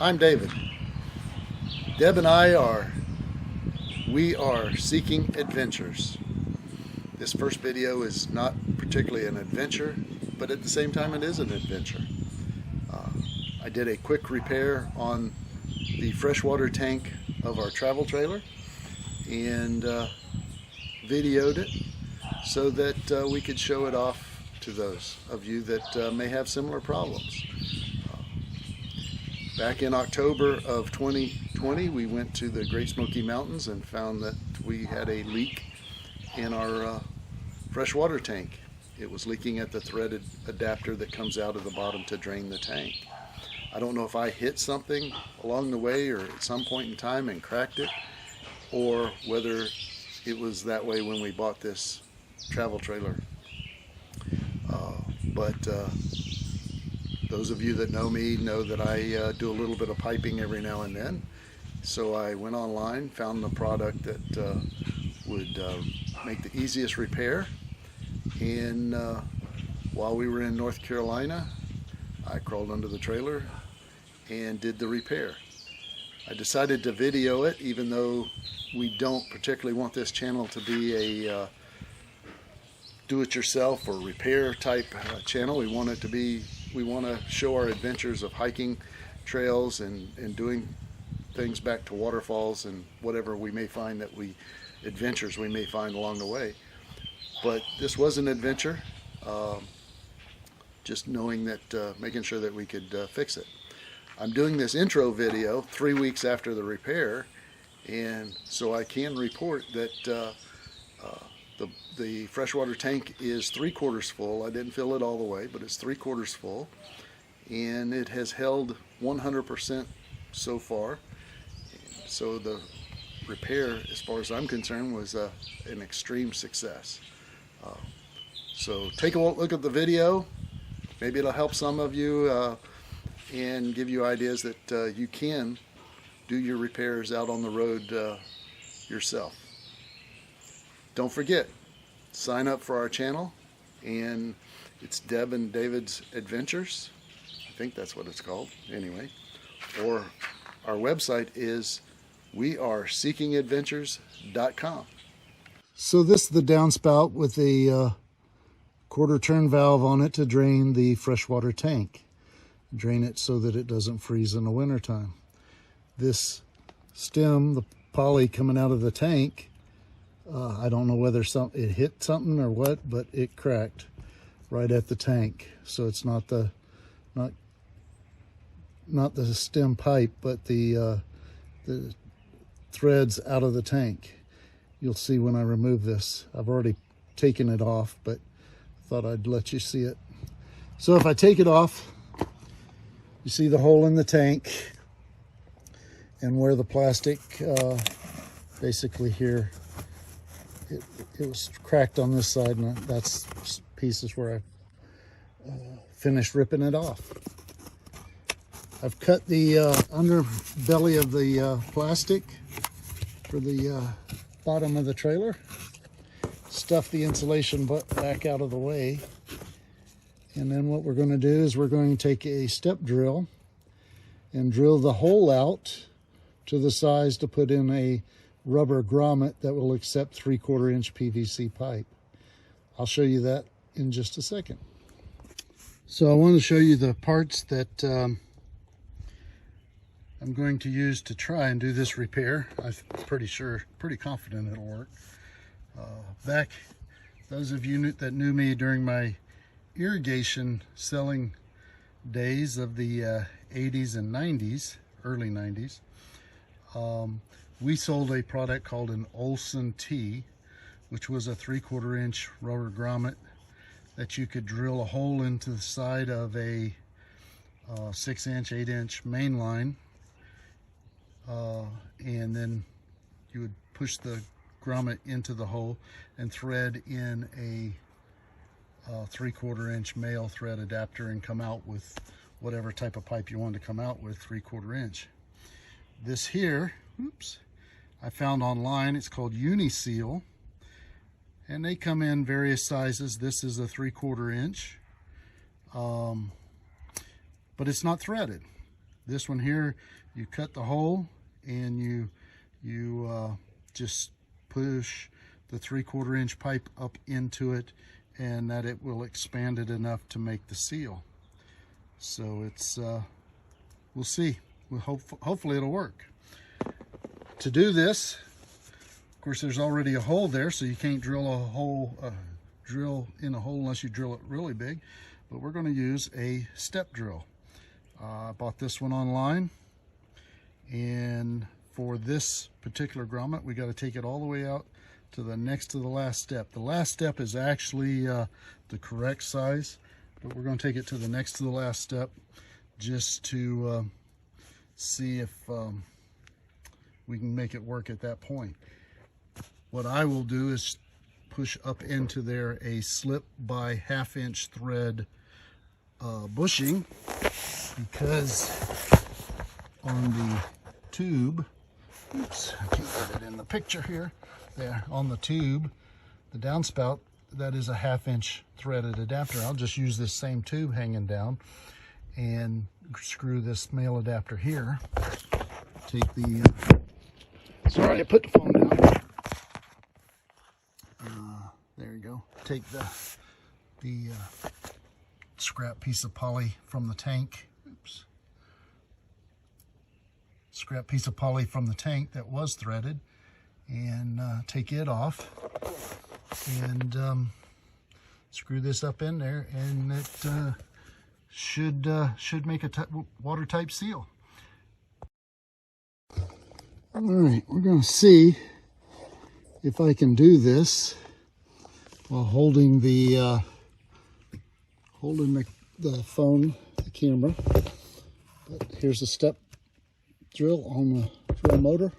I'm David. Deb and we are seeking adventures. This first video is not particularly an adventure, but at the same time it is an adventure. I did a quick repair on the freshwater tank of our travel trailer and videoed it so that we could show it off to those of you that may have similar problems. Back in October of 2020, we went to the Great Smoky Mountains and found that we had a leak in our freshwater tank. It was leaking at the threaded adapter that comes out of the bottom to drain the tank. I don't know if I hit something along the way or at some point in time and cracked it, or whether it was that way when we bought this travel trailer. Those of you that know me know that I do a little bit of piping every now and then. So I went online, found the product that would make the easiest repair. And while we were in North Carolina, I crawled under the trailer and did the repair. I decided to video it, even though we don't particularly want this channel to be a do-it-yourself or repair type channel. We want to show our adventures of hiking trails and doing things back to waterfalls and whatever we may find adventures we may find along the way. But this was an adventure, just knowing that, making sure that we could fix it. I'm doing this intro video 3 weeks after the repair, and so I can report that the freshwater tank is 3/4 full. I didn't fill it all the way, but it's 3/4 full, and it has held 100% so far. So the repair, as far as I'm concerned, was an extreme success. So take a look at the video. Maybe it'll help some of you and give you ideas that you can do your repairs out on the road yourself. Don't forget, sign up for our channel, and it's Deb and David's Adventures. I think that's what it's called, anyway. Or our website is weareseekingadventures.com. So this is the downspout with a quarter turn valve on it to drain the freshwater tank. Drain it so that it doesn't freeze in the wintertime. This stem, the poly coming out of the tank, I don't know whether it hit something or what, but it cracked right at the tank. So it's not the stem pipe, but the threads out of the tank. You'll see when I remove this. I've already taken it off, but thought I'd let you see it. So if I take it off, you see the hole in the tank and where the plastic, basically here, it was cracked on this side, and that's pieces where I finished ripping it off. I've cut the underbelly of the plastic for the bottom of the trailer, stuffed the insulation back out of the way, and then what we're going to do is we're going to take a step drill and drill the hole out to the size to put in a rubber grommet that will accept 3/4 inch PVC pipe. I'll show you that in just a second. So I want to show you the parts that I'm going to use to try and do this repair. I'm pretty confident it'll work. Back, those of you that knew me during my irrigation selling days of the 80s and 90s, early 90s, we sold a product called an Olson T, which was a 3/4 inch rubber grommet that you could drill a hole into the side of a 6 inch, 8 inch main line, and then you would push the grommet into the hole and thread in a 3/4 inch male thread adapter and come out with whatever type of pipe you want to come out with, 3/4 inch. This here, oops, I found online. It's called Uniseal, and they come in various sizes. This is a 3/4 inch, but it's not threaded. This one here, you cut the hole and you just push the 3/4 inch pipe up into it, and that it will expand it enough to make the seal. So it's we'll see. Hopefully it'll work. To do this, of course, there's already a hole there, so you can't drill in a hole unless you drill it really big. But we're going to use a step drill. I bought this one online, and for this particular grommet, we got to take it all the way out to the next to the last step. The last step is actually the correct size, but we're going to take it to the next to the last step just to see if we can make it work at that point. What I will do is push up into there a slip by 1/2 inch thread bushing, because on the tube, oops, I can't get it in the picture here, there on the tube, the downspout, that is a 1/2 inch threaded adapter. I'll just use this same tube hanging down and screw this male adapter here. Take the sorry, I put the phone down. There you go. Take the scrap piece of poly from the tank. Oops. Scrap piece of poly from the tank that was threaded, and take it off, and screw this up in there, and it should make a watertight seal. All right, we're going to see if I can do this while holding the phone, the camera. But here's a step drill on the drill motor.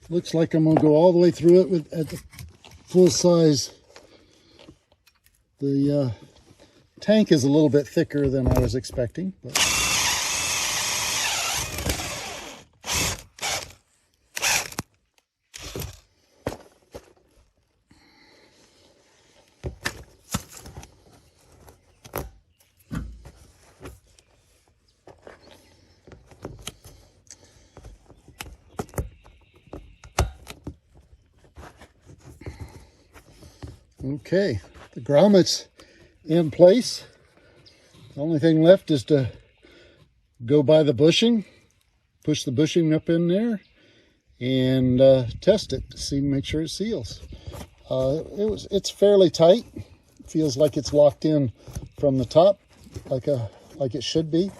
Looks like I'm going to go all the way through it at the full size. The tank is a little bit thicker than I was expecting, but okay, the grommet's in place. The only thing left is to go by the bushing, push the bushing up in there, and test it to see, make sure it seals. It's fairly tight. It feels like it's locked in from the top, like it should be.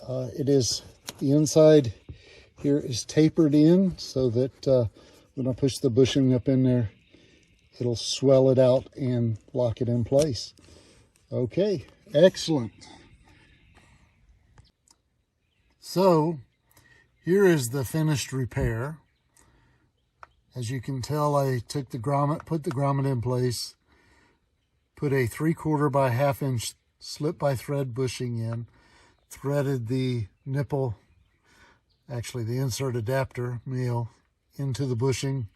It is, the inside here is tapered in so that when I push the bushing up in there, it'll swell it out and lock it in place. Okay, excellent. So here is the finished repair. As you can tell, I took the grommet, put the grommet in place, put a 3/4 by 1/2 inch slip by thread bushing in, threaded the nipple, actually the insert adapter male, into the bushing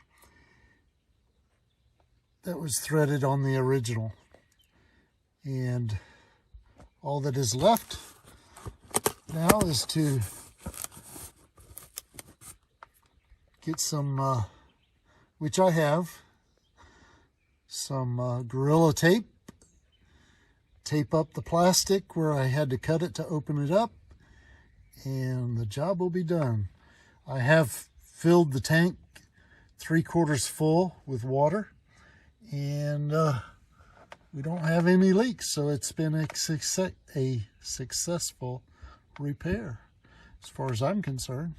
that was threaded on the original. And all that is left now is to get some, which I have, some Gorilla Tape, tape up the plastic where I had to cut it to open it up, and the job will be done. I have filled the tank 3/4 full with water, and we don't have any leaks, so it's been a successful repair. as far as I'm concerned.